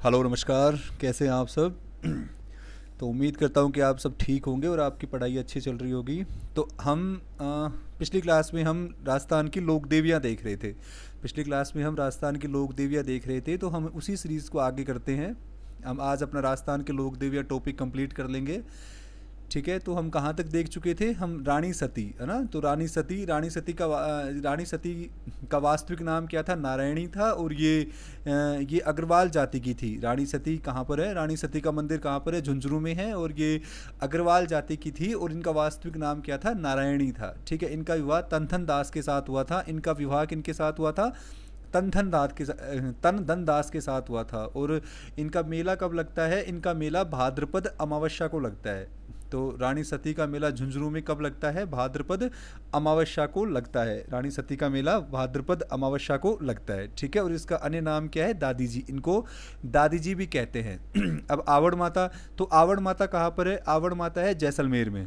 Hello नमस्कार। कैसे हैं आप सब? तो उम्मीद करता हूँ कि आप सब ठीक होंगे और आपकी पढ़ाई अच्छी चल रही होगी। तो हम पिछली क्लास में हम राजस्थान की लोक देवियाँ देख रहे थे। पिछली क्लास में हम राजस्थान की लोक देवियाँ देख रहे थे, तो हम उसी सीरीज़ को आगे करते हैं। हम आज अपना राजस्थान के लोक देवियाँ टॉपिक कंप्लीट कर लेंगे। ठीक है, तो हम कहाँ तक देख चुके थे? हम रानी सती, है ना? तो रानी सती का वास्तविक नाम क्या था? नारायणी था। और ये अग्रवाल जाति की थी। रानी सती कहाँ पर है? रानी सती का मंदिर कहाँ पर है? झुंझुनू में है। और ये अग्रवाल जाति की थी और इनका वास्तविक नाम क्या था? नारायणी था। ठीक है, इनका विवाह तनथन दास के साथ हुआ था। इनका विवाह किनके साथ हुआ था? तन धन दास के साथ हुआ था। और इनका मेला कब लगता है? इनका मेला भाद्रपद अमावस्या को लगता है। तो रानी सती का मेला झुंझुनू में कब लगता है? भाद्रपद अमावस्या को लगता है। रानी सती का मेला भाद्रपद अमावस्या को लगता है। ठीक है, और इसका अन्य नाम क्या है? दादी जी। इनको दादी जी भी कहते हैं। अब आवड़ माता, तो आवड़ माता कहाँ पर है? आवड़ माता है जैसलमेर में।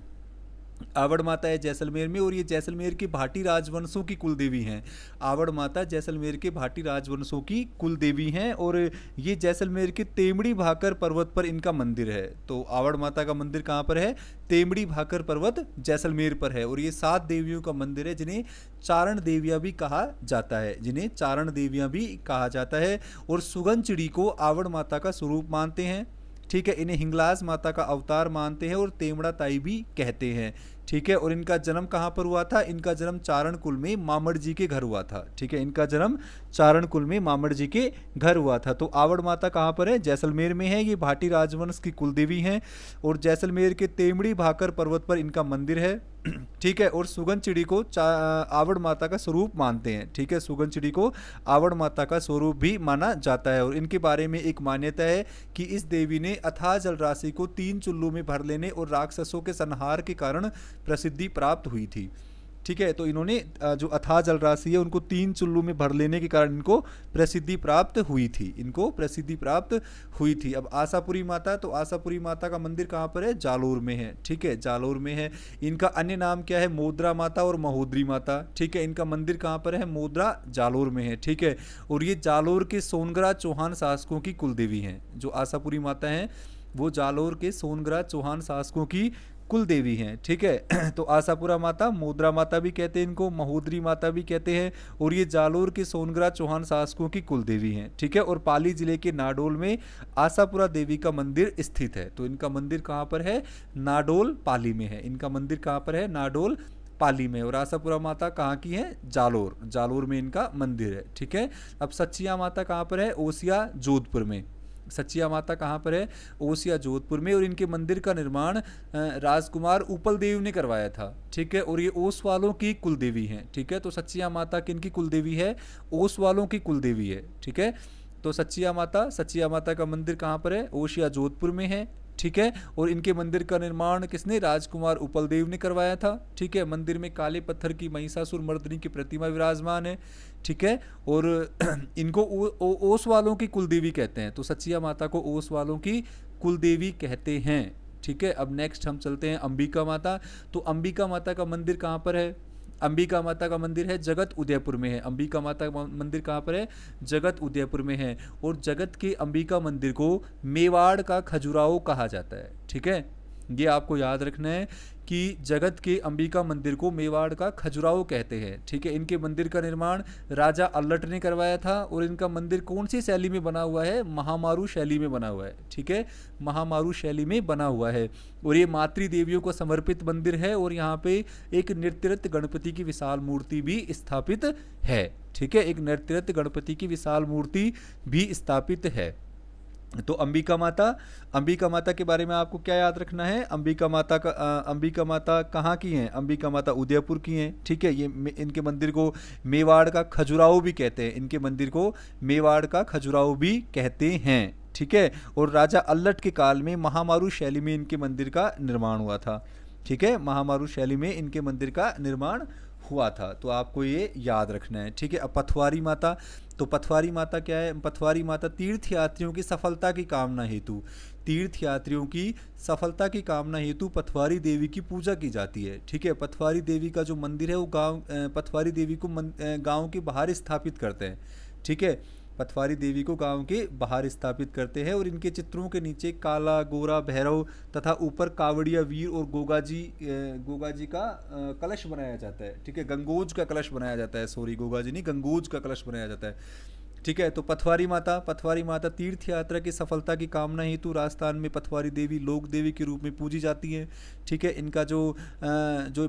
आवड़ माता है जैसलमेर में, और ये जैसलमेर के भाटी राजवंशों की कुल देवी हैं। आवड़ माता जैसलमेर के भाटी राजवंशों की कुल देवी हैं। और ये जैसलमेर के तेमड़ी भाकर पर्वत पर इनका मंदिर है। तो आवड़ माता का मंदिर कहाँ पर है? तेमड़ी भाकर पर्वत जैसलमेर पर है। और ये 7 देवियों का मंदिर है, जिन्हें चारण देवियाँ भी कहा जाता है। जिन्हें चारण देवियाँ भी कहा जाता है। और सुगन चिड़ी को आवड़ माता का स्वरूप मानते हैं। ठीक है, इन्हें हिंगलाज माता का अवतार मानते हैं और तेमड़ा ताई भी कहते हैं। ठीक है, और इनका जन्म कहाँ पर हुआ था? इनका जन्म चारण कुल में मामड़ जी के घर हुआ था। ठीक है, इनका जन्म चारण कुल में मामड़ जी के घर हुआ था। तो आवड़ माता कहाँ पर है? जैसलमेर में है। ये भाटी राजवंश की कुल देवी हैं। और जैसलमेर के तेमड़ी भाकर पर्वत पर इनका मंदिर है। ठीक है, और सुगन चिड़ी को आवड़ माता का स्वरूप मानते हैं। ठीक है, सुगन चिड़ी को आवड़ माता का स्वरूप भी माना जाता है। और इनके बारे में एक मान्यता है कि इस देवी ने अथाह जल राशि को 3 चुल्लू में भर लेने और राक्षसों के संहार के कारण प्रसिद्धि प्राप्त हुई थी। ठीक है, तो इन्होंने जो अथाह जल राशि है उनको 3 चुल्लू में भर लेने के कारण इनको प्रसिद्धि प्राप्त हुई थी। इनको प्रसिद्धि प्राप्त हुई थी। अब आशापुरी माता, तो आशापुरी माता का मंदिर कहाँ पर है? जालोर में है। ठीक है, जालोर में है। इनका अन्य नाम क्या है? मोद्रा माता और महोदरी माता। ठीक है, इनका मंदिर कहाँ पर है? मोद्रा जालोर में है। ठीक है, और ये जालोर के सोनगरा चौहान शासकों की कुलदेवी हैं। जो आशापुरी माता हैं वो जालोर के सोनगरा चौहान शासकों की कुल देवी हैं। ठीक है, तो आशापुरा माता, मोद्रा माता भी कहते हैं इनको, महोदरी माता भी कहते हैं। और ये जालोर के सोनगरा चौहान शासकों की कुल देवी हैं। ठीक है, और पाली जिले के नाडोल में आशापुरा देवी का मंदिर स्थित है। तो इनका मंदिर कहाँ पर है? नाडोल पाली में है। इनका मंदिर कहाँ पर है? नाडोल पाली में। और आशापुरा माता कहाँ की है? जालोर। जालोर में इनका मंदिर है। ठीक है, अब सचिया माता कहाँ पर है? ओसिया जोधपुर में। सचिया माता कहाँ पर है? ओसिया जोधपुर में। और इनके मंदिर का निर्माण राजकुमार उपल देव ने करवाया था। ठीक है, और ये ओस वालों की कुल देवी हैं। ठीक है, तो सचिया माता किनकी कुल देवी है? ओस वालों की कुल देवी है। ठीक है, तो सचिया माता का मंदिर कहाँ पर है? ओसिया जोधपुर में है। ठीक है, और इनके मंदिर का निर्माण किसने? राजकुमार उपलदेव ने करवाया था। ठीक है, मंदिर में काले पत्थर की महिषासुर मर्दिनी की प्रतिमा विराजमान है। ठीक है, और इनको ओस वालों की कुलदेवी कहते हैं। तो सचिया माता को ओस वालों की कुलदेवी कहते हैं। ठीक है, अब नेक्स्ट हम चलते हैं अंबिका माता। तो अंबिका माता का मंदिर कहाँ पर है? अंबिका माता का मंदिर है जगत उदयपुर में है। अंबिका माता का मंदिर कहाँ पर है? जगत उदयपुर में है। और जगत के अंबिका मंदिर को मेवाड़ का खजुराहो कहा जाता है। ठीक है, ये आपको याद रखना है कि जगत के अंबिका मंदिर को मेवाड़ का खजुराहो कहते हैं। ठीक है, इनके मंदिर का निर्माण राजा अल्लट ने करवाया था। और इनका मंदिर कौन सी शैली में बना हुआ है? महामारू शैली में बना हुआ है। ठीक है, महामारू शैली में बना हुआ है। और ये मातृ देवियों को समर्पित मंदिर है। और यहाँ पे एक नृत्यरत गणपति की विशाल मूर्ति भी स्थापित है। ठीक है, एक नृत्यरत गणपति की विशाल मूर्ति भी स्थापित है। तो अंबिका माता के बारे में आपको क्या याद रखना है? अंबिका माता कहाँ की हैं? अंबिका माता उदयपुर की हैं। ठीक है, ये इनके मंदिर को मेवाड़ का खजुराहो भी कहते हैं। इनके मंदिर को मेवाड़ का खजुराहो भी कहते हैं। ठीक है, और राजा अल्लट के काल में महामारू शैली में इनके मंदिर का निर्माण हुआ था। ठीक है, महामारू शैली में इनके मंदिर का निर्माण हुआ था। तो आपको ये याद रखना है। ठीक है, अब पथवारी माता, तो पथवारी माता क्या है? पथवारी माता तीर्थ यात्रियों की सफलता की कामना हेतु, तीर्थ यात्रियों की सफलता की कामना हेतु पथवारी देवी की पूजा की जाती है। ठीक है, पथवारी देवी का जो मंदिर है वो पथवारी देवी को गांव के बाहर स्थापित करते हैं। ठीक है, पटवारी देवी को गांव के बाहर स्थापित करते हैं और इनके चित्रों के नीचे काला, गोरा, भैरव तथा ऊपर कावड़िया वीर और गोगा जी का कलश बनाया जाता है। ठीक है, गंगोज का कलश बनाया जाता है, सॉरी गोगा जी नहीं, गंगोज का कलश बनाया जाता है। ठीक है, तो पथवारी माता तीर्थ यात्रा की सफलता की कामना हेतु राजस्थान में पथवारी देवी लोक देवी के रूप में पूजी जाती हैं। ठीक है, इनका जो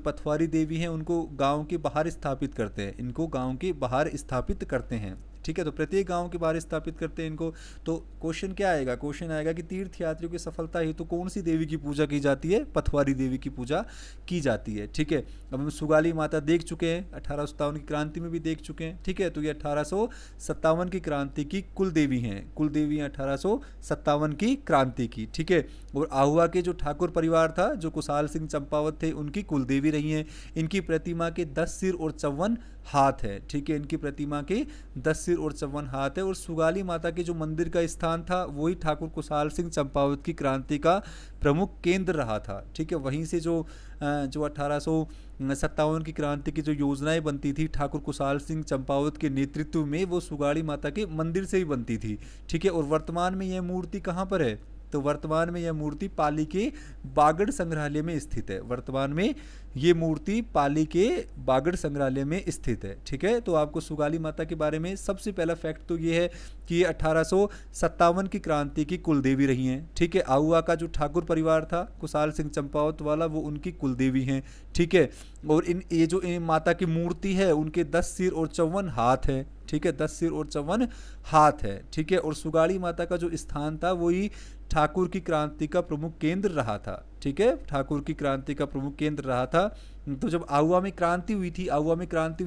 पथवारी देवी हैं उनको गांव के बाहर स्थापित करते हैं, इनको गांव के बाहर स्थापित करते हैं। ठीक है, तो प्रत्येक गांव के बाहर स्थापित करते हैं इनको। तो क्वेश्चन क्या आएगा, क्वेश्चन आएगा कि तीर्थ यात्रियों की सफलता हेतु कौन सी देवी की पूजा की जाती है, पथवारी देवी की पूजा की जाती है। ठीक है, अब हम सुगाली माता देख चुके हैं, 1857 की क्रांति में भी देख चुके हैं। ठीक है, तो ये 1857 की क्रांति की कुल देवी हैं, कुल देवी हैं 1857 की क्रांति की। ठीक है, और आहुआ के जो ठाकुर परिवार था, जो कुशाल सिंह चंपावत थे, उनकी कुल देवी रही हैं। इनकी प्रतिमा के 10 सिर और 54 हाथ है। ठीक है, इनकी प्रतिमा के 10 सिर और 54 हाथ है। और सुगाली माता के जो मंदिर का स्थान था वही ठाकुर कुशाल सिंह चंपावत की क्रांति का प्रमुख केंद्र रहा था। ठीक है, वहीं से जो 1857 की क्रांति की जो योजनाएं बनती थी ठाकुर कुशाल सिंह चंपावत के नेतृत्व में, वो सुगाली माता के मंदिर से ही बनती थी। ठीक है, और वर्तमान में यह मूर्ति कहाँ पर है, तो वर्तमान में यह मूर्ति पाली के बागड़ संग्रहालय में स्थित है। वर्तमान में ये मूर्ति पाली के बागड़ संग्रहालय में स्थित है। ठीक है, तो आपको सुगाली माता के बारे में सबसे पहला फैक्ट तो ये है कि ये 1857 की क्रांति की कुलदेवी रही हैं। ठीक है, आहुआ का जो ठाकुर परिवार था कुशाल सिंह चंपावत वाला, वो उनकी कुलदेवी हैं। ठीक है, और ये जो माता की मूर्ति है उनके 10 सिर और 54 हाथ है। ठीक है, 10 सिर और 54 हाथ है। ठीक है, और सुगाली माता का जो स्थान था वही ठाकुर की क्रांति का प्रमुख केंद्र रहा था। ठीक है, ठाकुर की क्रांति का प्रमुख केंद्र रहा था। तो जब आहुआ में क्रांति हुई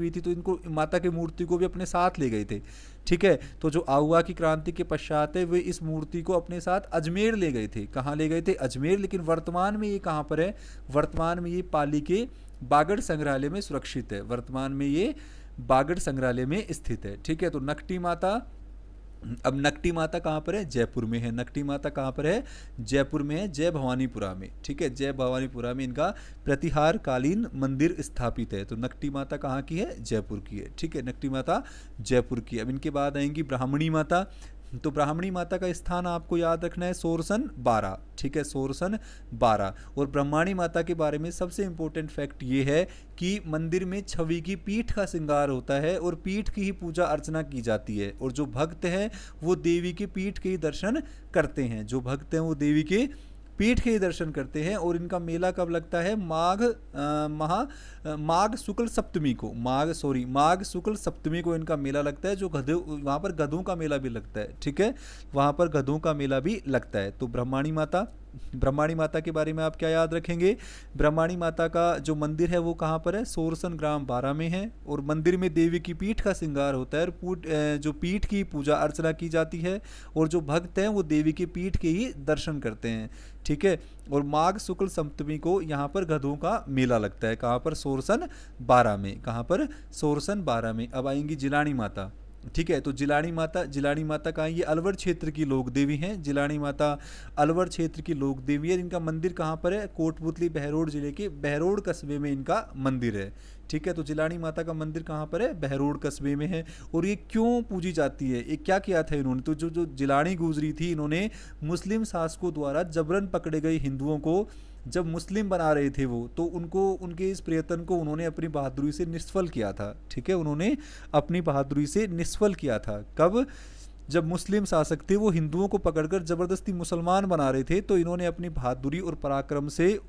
थी तो इनको माता की मूर्ति को भी अपने साथ ले गए थे। ठीक है, तो जो आहुआ की क्रांति के पश्चात है वे इस मूर्ति को अपने साथ अजमेर ले गए थे। कहाँ ले गए थे, अजमेर। लेकिन वर्तमान में ये कहाँ पर है, वर्तमान में ये पाली के बागड़ संग्रहालय में सुरक्षित है। वर्तमान में ये बागड़ संग्रहालय में स्थित है। ठीक है, तो नकटी माता, अब नकटी माता कहाँ पर है, जयपुर में है। नकटी माता कहाँ पर है, जयपुर में है, जय भवानीपुरा में। ठीक है, जय भवानीपुरा में इनका प्रतिहार कालीन मंदिर स्थापित है। तो नकटी माता कहाँ की है, जयपुर की है। ठीक है, नकटी माता जयपुर की। अब इनके बाद आएंगी ब्राह्मणी माता। तो ब्राह्मणी माता का स्थान आपको याद रखना है सोरसन 12। ठीक है, सोरसन 12। और ब्रह्माणी माता के बारे में सबसे इंपॉर्टेंट फैक्ट ये है कि मंदिर में छवि की पीठ का श्रृंगार होता है और पीठ की ही पूजा अर्चना की जाती है। और जो भक्त हैं वो देवी के पीठ के ही दर्शन करते हैं, जो भक्त हैं वो देवी के पीठ के ही दर्शन करते हैं। और इनका मेला कब लगता है, माघ शुक्ल सप्तमी को, माघ शुक्ल सप्तमी को इनका मेला लगता है। जो वहाँ पर गधों का मेला भी लगता है। ठीक है, वहाँ पर गधों का मेला भी लगता है। तो ब्रह्माणी माता के बारे में आप क्या याद रखेंगे, ब्रह्माणी माता का जो मंदिर है वो कहाँ पर है, सोरसन ग्राम 12 में है। और मंदिर में देवी की पीठ का श्रृंगार होता है और जो पीठ की पूजा अर्चना की जाती है। और जो भक्त हैं वो देवी की पीठ के ही दर्शन करते हैं। ठीक है, और माघ शुक्ल सप्तमी को यहाँ पर गधों का मेला लगता है। कहाँ पर, सोरसन 12 में। कहाँ पर, सोरसन 12 में। अब आएंगी जिलानी माता। ठीक है, तो जिलानी माता का ये अलवर क्षेत्र की लोक देवी हैं। जिलानी माता अलवर क्षेत्र की लोक देवी है। इनका मंदिर कहाँ पर है, कोटपुतली बहरोड जिले के बहरोड कस्बे में इनका मंदिर है। ठीक है, तो जिलानी माता का मंदिर कहाँ पर है, बहरोड कस्बे में है। और ये क्यों पूजी जाती है, ये क्या किया था इन्होंने, तो जो जिलानी गुजरी थी, इन्होंने मुस्लिम शासकों द्वारा जबरन पकड़े गए हिंदुओं को जब मुस्लिम बना रहे थे वो, तो उनके इस प्रयत्न को उन्होंने अपनी बहादुरी से निष्फल किया था। ठीक है, उन्होंने अपनी बहादुरी से निष्फल किया था। कब, जब मुस्लिम शासक थे वो हिंदुओं को पकड़कर जबरदस्ती मुसलमान बना रहे थे, तो इन्होंने अपनी बहादुरी और पराक्रम से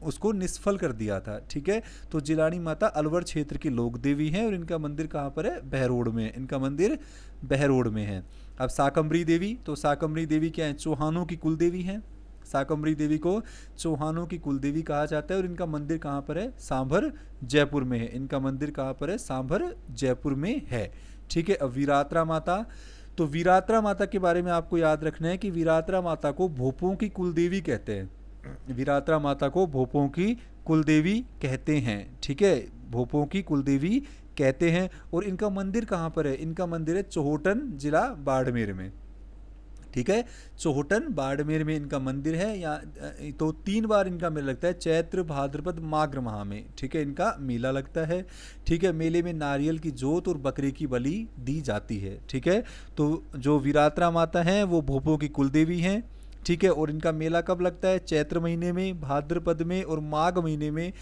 उसको निष्फल कर दिया था। ठीक है, तो जिलानी माता अलवर क्षेत्र की लोक देवी हैं और इनका मंदिर कहाँ पर है, बहरोड में। इनका मंदिर बहरोड में है। अब शाकंभरी देवी, तो शाकंभरी देवी क्या है, चौहानों की कुल देवी हैं। शाकंभरी देवी को चौहानों की कुलदेवी कहा जाता है। और इनका मंदिर कहाँ पर है, सांभर जयपुर में है। इनका मंदिर कहाँ पर है, सांभर जयपुर में है। ठीक है, अब वीरात्रा माता, तो वीरात्रा माता के बारे में आपको याद रखना है कि वीरात्रा माता को भोपों की कुलदेवी कहते हैं। वीरात्रा माता को भोपों की कुलदेवी कहते हैं। ठीक है, भोपों की कुलदेवी कहते हैं। और इनका मंदिर कहाँ पर है, इनका मंदिर है चोहोटन जिला बाड़मेर में। ठीक है। चोहटन बाड़मेर में इनका मंदिर है। या तो 3 बार इनका मेला लगता है, चैत्र भाद्रपद माघ माह में, ठीक है, इनका मेला लगता है। ठीक है, मेले में नारियल की जोत और बकरे की बलि दी जाती है। ठीक है, तो जो वीरात्रा माता हैं वो भोपों की कुलदेवी हैं। ठीक है, और इनका मेला कब लगता है? चैत्र महीने में, भाद्रपद में और माघ महीने में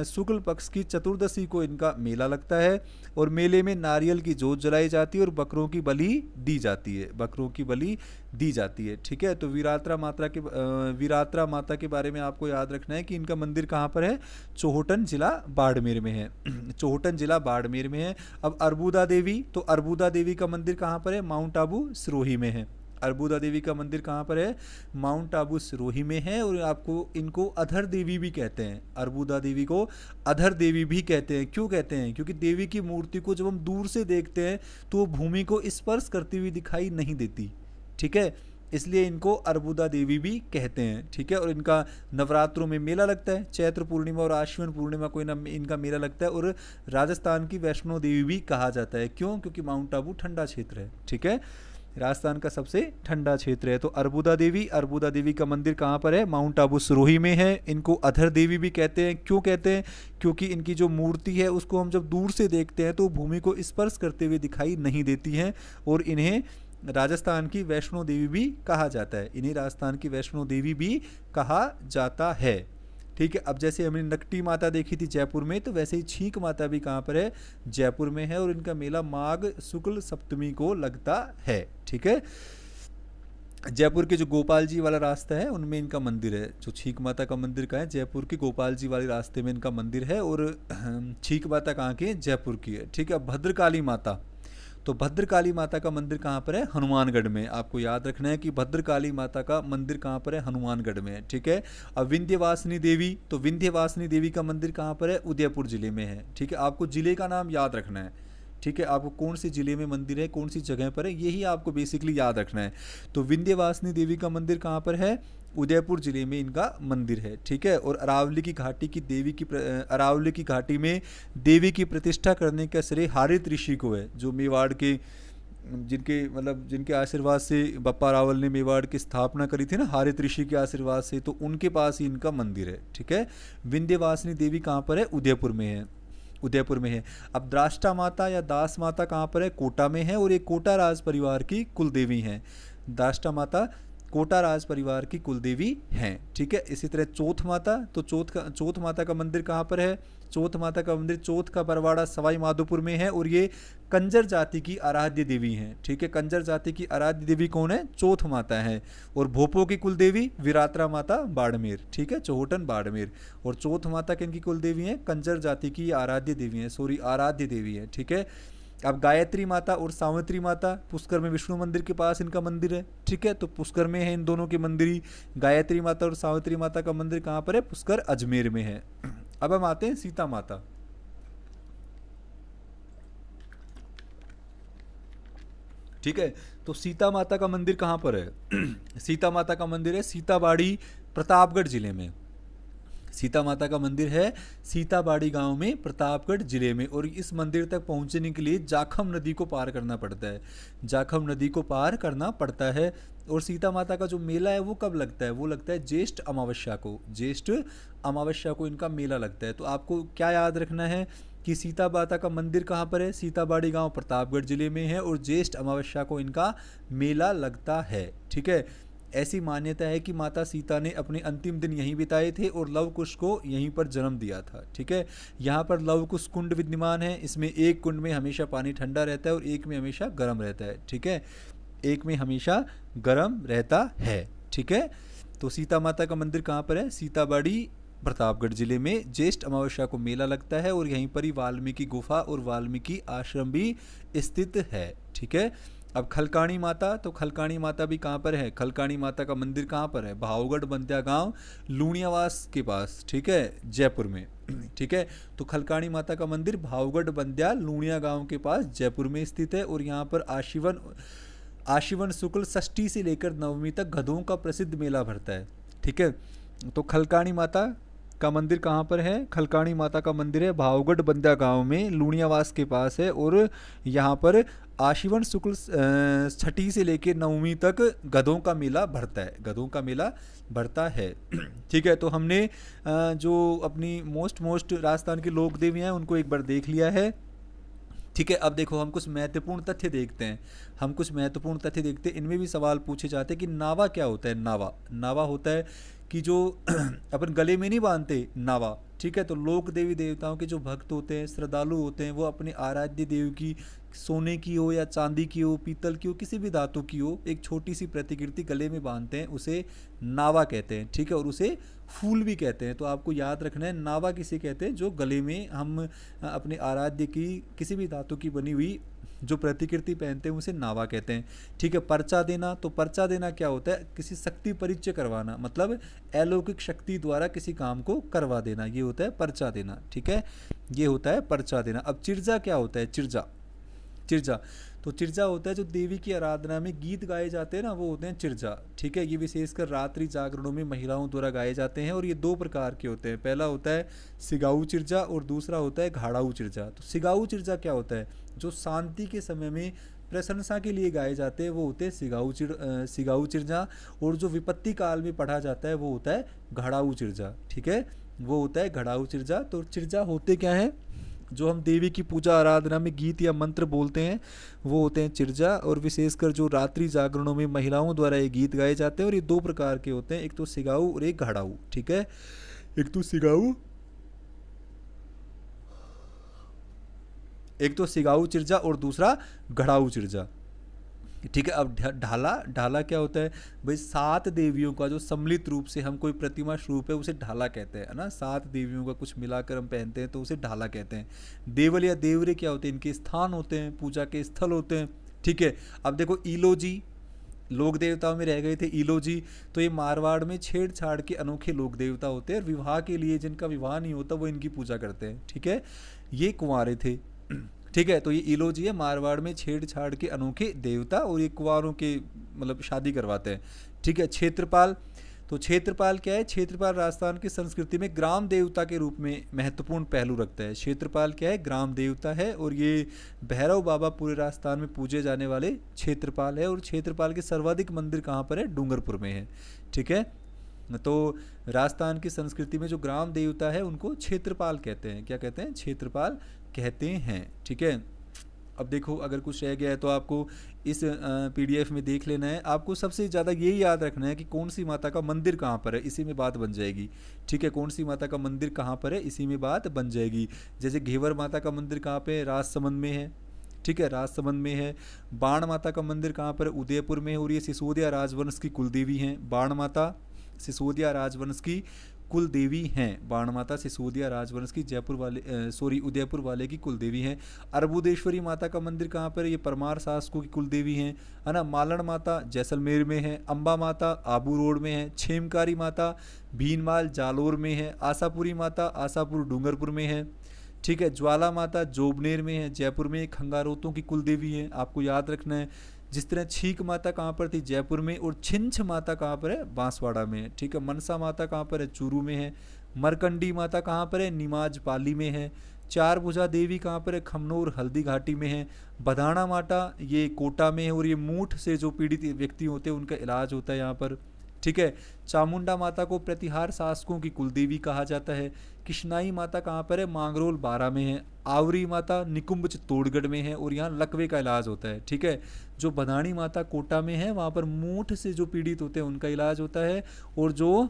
शुक्ल पक्ष की चतुर्दशी को इनका मेला लगता है। और मेले में नारियल की जोत जलाई जाती है और बकरों की बलि दी जाती है, बकरों की बलि दी जाती है। ठीक है, तो वीरात्रा माता के बारे में आपको याद रखना है कि इनका मंदिर कहाँ पर है? चोहटन जिला बाड़मेर में है। चोहटन जिला बाड़मेर में है। अब अर्बुदा देवी, तो अर्बुदा देवी का मंदिर कहाँ पर है? माउंट आबू सिरोही में है। अर्बुदा देवी का मंदिर कहाँ पर है? माउंट आबू सिरोही में है। और आपको इनको अधर देवी भी कहते हैं, अर्बुदा देवी को अधर देवी भी कहते हैं। क्यों कहते हैं? क्योंकि देवी की मूर्ति को जब हम दूर से देखते हैं तो वो भूमि को स्पर्श करती हुई दिखाई नहीं देती। ठीक है, इसलिए इनको अर्बुदा देवी भी कहते हैं। ठीक है, और इनका नवरात्रों में मेला लगता है, चैत्र पूर्णिमा और आश्विन पूर्णिमा को इनका मेला लगता है। और राजस्थान की वैष्णो देवी भी कहा जाता है। क्यों? क्योंकि माउंट आबू ठंडा क्षेत्र है। ठीक है, राजस्थान का सबसे ठंडा क्षेत्र है। तो अर्बुदा देवी का मंदिर कहाँ पर है? माउंट आबू सिरोही में है। इनको अधर देवी भी कहते हैं। क्यों कहते हैं? क्योंकि इनकी जो मूर्ति है उसको हम जब दूर से देखते हैं तो भूमि को स्पर्श करते हुए दिखाई नहीं देती हैं। और इन्हें राजस्थान की वैष्णो देवी भी कहा जाता है। इन्हें राजस्थान की वैष्णो देवी भी कहा जाता है। ठीक है, अब जैसे हमने नकटी माता देखी थी जयपुर में, तो वैसे ही छींक माता भी कहाँ पर है? जयपुर में है। और इनका मेला माघ शुक्ल सप्तमी को लगता है। ठीक है, जयपुर के जो गोपाल जी वाला रास्ता है उनमें इनका मंदिर है। जो छींक माता का मंदिर कहाँ है? जयपुर के गोपाल जी वाले रास्ते में इनका मंदिर है। और छींक माता कहाँ की है? जयपुर की है। ठीक है, अब भद्रकाली माता, तो भद्रकाली माता का मंदिर कहाँ पर है? हनुमानगढ़ में। आपको याद रखना है कि भद्रकाली माता का मंदिर कहाँ पर है? हनुमानगढ़ में है। ठीक है, अब विंध्यवासिनी देवी, तो विंध्यवासिनी देवी का मंदिर कहाँ पर है? उदयपुर जिले में है। ठीक है, आपको जिले का नाम याद रखना है। ठीक है, आपको कौन सी जिले में मंदिर है, कौन सी जगह पर है, यही आपको बेसिकली याद रखना है। तो विंध्यवासिनी देवी का मंदिर कहाँ पर है? उदयपुर जिले में इनका मंदिर है। ठीक है, और अरावली की घाटी में देवी की प्रतिष्ठा करने का श्रेय हारित ऋषि को है, जो मेवाड़ के जिनके आशीर्वाद से बप्पा रावल ने मेवाड़ की स्थापना करी थी ना, हारित ऋषि के आशीर्वाद से, तो उनके पास ही इनका मंदिर है। ठीक है, विंध्यवासिनी देवी कहाँ पर है? उदयपुर में है। अब द्राष्टा माता या दास माता कहाँ पर है? कोटा में है। और ये कोटा राज परिवार की कुलदेवी हैं। द्राष्टा माता कोटा राज परिवार की कुलदेवी हैं। ठीक है, इसी तरह चौथ माता, तो चौथ माता का मंदिर कहाँ पर है? चौथ माता का मंदिर चौथ का बरवाड़ा सवाई माधोपुर में है। और ये कंजर जाति की आराध्य देवी हैं। ठीक है, कंजर जाति की आराध्य देवी कौन है? चौथ माता है। और भोपों की कुलदेवी वीरात्रा माता बाड़मेर। ठीक है, चोहटन बाड़मेर। और चौथ माता किनकी कुलदेवी हैं? कंजर जाति की आराध्य देवी हैं, आराध्य देवी है। ठीक है, अब गायत्री माता और सावित्री माता पुष्कर में विष्णु मंदिर के पास इनका मंदिर है। ठीक है, तो पुष्कर में है इन दोनों के मंदिर। गायत्री माता और सावित्री माता का मंदिर कहाँ पर है? पुष्कर अजमेर में है। अब हम आते हैं सीता माता। ठीक है, तो सीता माता का मंदिर कहाँ पर है? सीता माता का मंदिर है सीताबाड़ी, प्रतापगढ़ जिले में। सीता माता का मंदिर है सीताबाड़ी गांव में, प्रतापगढ़ जिले में। और इस मंदिर तक पहुंचने के लिए जाखम नदी को पार करना पड़ता है। जाखम नदी को पार करना पड़ता है। और सीता माता का जो मेला है वो कब लगता है? वो लगता है ज्येष्ठ अमावस्या को। ज्येष्ठ अमावस्या को इनका मेला लगता है। तो आपको क्या याद रखना है कि सीता माता का मंदिर कहाँ पर है? सीताबाड़ी गांव, प्रतापगढ़ जिले में है। और ज्येष्ठ अमावस्या को इनका मेला लगता है। ठीक है, ऐसी मान्यता है कि माता सीता ने अपने अंतिम दिन यहीं बिताए थे और लव कुश को यहीं पर जन्म दिया था। ठीक है, यहाँ पर लव कुश कुंड विद्यमान है। इसमें एक कुंड में हमेशा पानी ठंडा रहता है और एक में हमेशा गर्म रहता है। ठीक है, एक में हमेशा गर्म रहता है। ठीक है, तो सीता माता का मंदिर कहाँ पर है? सीताबाड़ी, प्रतापगढ़ जिले में। ज्येष्ठ अमावस्या को मेला लगता है और यहीं पर ही वाल्मीकि गुफा और वाल्मीकि आश्रम भी स्थित है। ठीक है, अब खलकाणी माता, तो खलकाणी माता भी कहाँ पर है? खलकाणी माता का मंदिर कहाँ पर है? भावगढ़ बंद्या गांव, लूणियावास के पास। ठीक है, जयपुर में। ठीक है, तो खलकाणी माता का मंदिर भावगढ़ बंद्या लूणिया गांव के पास जयपुर में स्थित है। और यहाँ पर आशीवन शुक्ल षष्ठी से लेकर नवमी तक गधों का प्रसिद्ध मेला भरता है। ठीक है, तो खलकाणी माता का मंदिर कहाँ पर है? खलकाणी माता का मंदिर है भावगढ़ बंदा गांव में, लूणियावास के पास है। और यहाँ पर आशीवन शुक्ल छठी से लेकर नवमी तक गधों का मेला भरता है, गधों का मेला भरता है। ठीक है, तो हमने जो अपनी मोस्ट राजस्थान के लोक देवी हैं उनको एक बार देख लिया है। ठीक है, अब देखो हम कुछ महत्वपूर्ण तथ्य देखते हैं, हम कुछ महत्वपूर्ण तथ्य देखते हैं। इनमें भी सवाल पूछे जाते हैं कि नावा क्या होता है? नावा, नावा होता है कि जो अपन गले में नहीं बांधते नावा। ठीक है, तो लोक देवी देवताओं के जो भक्त होते हैं, श्रद्धालु होते हैं, वो अपने आराध्य देव की सोने की हो या चांदी की हो, पीतल की हो, किसी भी धातु की हो, एक छोटी सी प्रतिकृति गले में बांधते हैं, उसे नावा कहते हैं। ठीक है, और उसे फूल भी कहते हैं। तो आपको याद रखना है नावा किसे कहते हैं? जो गले में हम अपने आराध्य की किसी भी धातु की बनी हुई जो प्रतिकृति पहनते हैं उसे नावा कहते हैं। ठीक है, पर्चा देना, तो पर्चा देना क्या होता है? किसी शक्ति परिचय करवाना, मतलब अलौकिक शक्ति द्वारा किसी काम को करवा देना, ये होता है पर्चा देना। ठीक है, ये होता है पर्चा देना। अब चिर्जा क्या होता है? चिर्जा, चिर्जा तो चिर्जा होता है जो देवी की आराधना में गीत गाए जाते हैं ना, वो होते हैं चिर्जा। ठीक है, ये विशेषकर रात्रि जागरणों में महिलाओं द्वारा गाए जाते हैं और ये दो प्रकार के होते हैं। पहला होता है सिगाऊ चिर्जा और दूसरा होता है घाड़ाऊ चिर्जा। तो सिगाऊ चिर्जा क्या होता है? जो शांति के समय में प्रशंसा के लिए गाए जाते हैं वो होते हैं सिगाऊ चिर्जा। और जो विपत्ति काल में पढ़ा जाता है वो होता है घड़ाऊ चिर्जा। ठीक है, वो होता है घड़ाऊ चिर्जा। तो चिर्जा होते क्या है? जो हम देवी की पूजा आराधना में गीत या मंत्र बोलते हैं वो होते हैं चिर्जा। और विशेषकर जो रात्रि जागरणों में महिलाओं द्वारा ये गीत गाए जाते हैं, और ये दो प्रकार के होते हैं, एक तो सिगाऊ और एक घड़ाऊ। ठीक है, एक तो सिगाऊ चिर्जा और दूसरा घड़ाऊ चिर्जा। ठीक है, अब ढाला, ढाला क्या होता है भाई? 7 देवियों का जो सम्मिलित रूप से हम कोई प्रतिमा स्वरूप है उसे ढाला कहते हैं, है ना। 7 देवियों का कुछ मिलाकर हम पहनते हैं तो उसे ढाला कहते हैं। देवल या देवरे क्या होते हैं? इनके स्थान होते हैं, पूजा के स्थल होते हैं। ठीक है, अब देखो ईलोजी, लोक देवताओं में रह गए थे ईलोजी। तो ये मारवाड़ में छेड़छाड़ के अनोखे लोक देवता होते हैं, और विवाह के लिए जिनका विवाह नहीं होता वो इनकी पूजा करते हैं। ठीक है, ये कुंवारे थे। ठीक है, तो ये ईलोजी है, मारवाड़ में छेड़छाड़ के अनोखे देवता, और ये कुंवारों के मतलब शादी करवाते हैं। ठीक है, क्षेत्रपाल, तो क्षेत्रपाल क्या है? क्षेत्रपाल राजस्थान की संस्कृति में ग्राम देवता के रूप में महत्वपूर्ण पहलू रखता है। क्षेत्रपाल क्या है? ग्राम देवता है, और ये भैरव बाबा पूरे राजस्थान में पूजे जाने वाले क्षेत्रपाल है। और क्षेत्रपाल के सर्वाधिक मंदिर कहाँ पर है? डूंगरपुर में है। ठीक है, तो राजस्थान की संस्कृति में जो ग्राम देवता है उनको क्षेत्रपाल कहते हैं। क्या कहते हैं? क्षेत्रपाल कहते हैं। ठीक है, अब देखो अगर कुछ रह गया है तो आपको इस पीडीएफ में देख लेना है। आपको सबसे ज़्यादा यही याद रखना है कि कौन सी माता का मंदिर कहाँ पर है, इसी में बात बन जाएगी। ठीक है, कौन सी माता का मंदिर कहाँ पर है, इसी में बात बन जाएगी। जैसे घेवर माता का मंदिर कहाँ पे है? राजसमंद में है। ठीक है, राजसमंद में है। बाण माता का मंदिर कहाँ पर है? उदयपुर में है, और ये सिसोदिया राजवंश की कुलदेवी हैं। बाण माता सिसोदिया राजवंश की कुल देवी हैं। बाण माता सिसोदिया राजवंश की उदयपुर वाले की कुल देवी हैं। अर्बुदेश्वरी माता का मंदिर कहाँ पर है? ये परमार शासकों की कुल देवी हैं, है ना। मालन माता जैसलमेर में है। अम्बा माता आबू रोड में है। छेमकारी माता भीनमाल जालोर में है। आशापुरी माता आशापुर डूंगरपुर में है। ठीक है, ज्वाला माता जोबनेर में है, जयपुर में। खंगारोतों की कुल देवी है, आपको याद रखना है। जिस तरह छीक माता कहाँ पर थी? जयपुर में। और छिंछ माता कहाँ पर है? बांसवाड़ा में। ठीक है, मनसा माता कहाँ पर है? चूरू में है। मरकंडी माता कहाँ पर है? निमाज पाली में है। चार भुजा देवी कहाँ पर है? खमनोर हल्दी घाटी में है। बधाना माता ये कोटा में है, और ये मूठ से जो पीड़ित व्यक्ति होते हैं उनका इलाज होता है यहाँ पर। ठीक है, चामुंडा माता को प्रतिहार शासकों की कुलदेवी कहा जाता है। किशनाई माता कहाँ पर है? मांगरोल 12 में है। आवरी माता निकुंभ चित्तौड़गढ़ में है, और यहाँ लकवे का इलाज होता है। ठीक है, जो बधानी माता कोटा में है वहाँ पर मूठ से जो पीड़ित होते हैं उनका इलाज होता है। और जो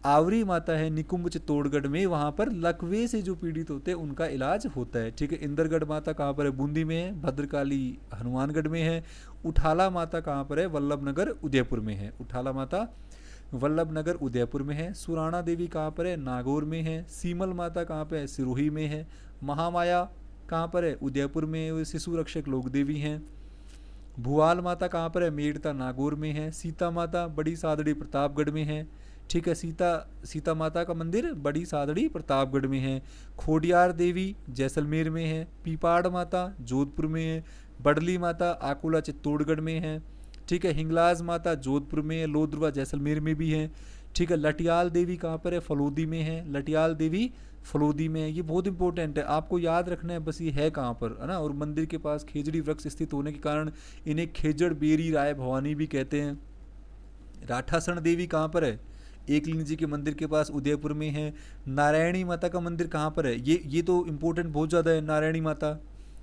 आवरी माता है निकुंभ चित्तौड़गढ़ में, वहाँ पर लकवे से जो पीड़ित होते हैं उनका इलाज होता है। ठीक है, इंदरगढ़ माता कहाँ पर है? बूंदी में है। भद्रकाली हनुमानगढ़ में है। उठाला माता कहाँ पर है? वल्लभनगर उदयपुर में है। उठाला माता वल्लभनगर उदयपुर में है। सुराणा देवी कहाँ पर है? नागौर में है। सीमल माता कहाँ पर है? सिरोही में है। महामाया कहाँ पर है? उदयपुर में। वो शिशु रक्षक लोक देवी हैं। भुआल माता कहाँ पर है? मेड़ता नागौर में है। सीता माता बड़ी सादड़ी प्रतापगढ़ में है। ठीक है, सीता माता का मंदिर बड़ी सादड़ी प्रतापगढ़ में है। खोडियार देवी जैसलमेर में है। पीपाड़ माता जोधपुर में है। बडली माता आकोला चित्तौड़गढ़ में है। ठीक है, हिंगलाज माता जोधपुर में है। लोद्रवा जैसलमेर में भी है। ठीक है। लटियाल देवी कहाँ पर है? फलोदी में है। लटियाल देवी फलोदी में है। ये बहुत इंपॉर्टेंट है, आपको याद रखना है बस ये है कहाँ पर, है ना। और मंदिर के पास खेजड़ी वृक्ष स्थित होने के कारण इन्हें खेजड़ बेरी राय भवानी भी कहते हैं। राठासण देवी कहाँ पर है? एकलिंग जी के मंदिर के पास उदयपुर में है। नारायणी माता का मंदिर कहाँ पर है? ये तो इम्पोर्टेंट बहुत ज़्यादा है, नारायणी माता।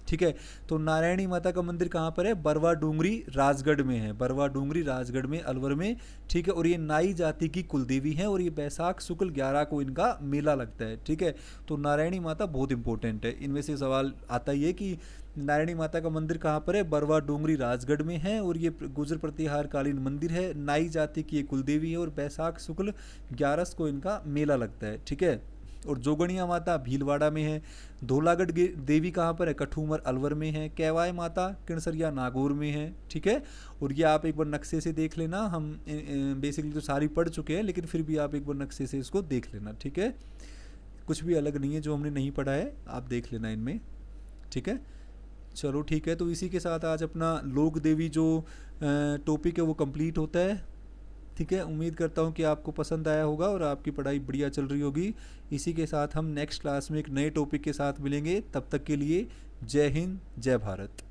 ठीक है, तो नारायणी माता का मंदिर कहाँ पर है? बरवा डूंगरी राजगढ़ में है। बरवा डूंगरी राजगढ़ में, अलवर में। ठीक है, और ये नाई जाति की कुलदेवी हैं और ये बैसाख शुक्ल 11 को इनका मेला लगता है। ठीक है, तो नारायणी माता बहुत इंपॉर्टेंट है। इनमें से सवाल आता ही है कि नारायणी माता का मंदिर कहाँ पर है? बरवा डूंगरी राजगढ़ में है और ये गुजर प्रतिहार कालीन मंदिर है। नाई जाति की ये कुलदेवी है और बैसाख शुक्ल 11 को इनका मेला लगता है। ठीक है, और जोगणिया माता भीलवाड़ा में है। धोलागढ़ देवी कहाँ पर है? कठूमर अलवर में है। कैवाय माता किणसरिया नागौर में है। ठीक है, और ये आप एक बार नक्शे से देख लेना। हम बेसिकली तो सारी पढ़ चुके हैं, लेकिन फिर भी आप एक बार नक्शे से इसको देख लेना। ठीक है, कुछ भी अलग नहीं है जो हमने नहीं पढ़ा है, आप देख लेना इनमें। ठीक है, चलो ठीक है, तो इसी के साथ आज अपना लोक देवी जो टॉपिक है वो कंप्लीट होता है। ठीक है, उम्मीद करता हूँ कि आपको पसंद आया होगा और आपकी पढ़ाई बढ़िया चल रही होगी। इसी के साथ हम नेक्स्ट क्लास में एक नए टॉपिक के साथ मिलेंगे। तब तक के लिए जय हिंद, जय भारत।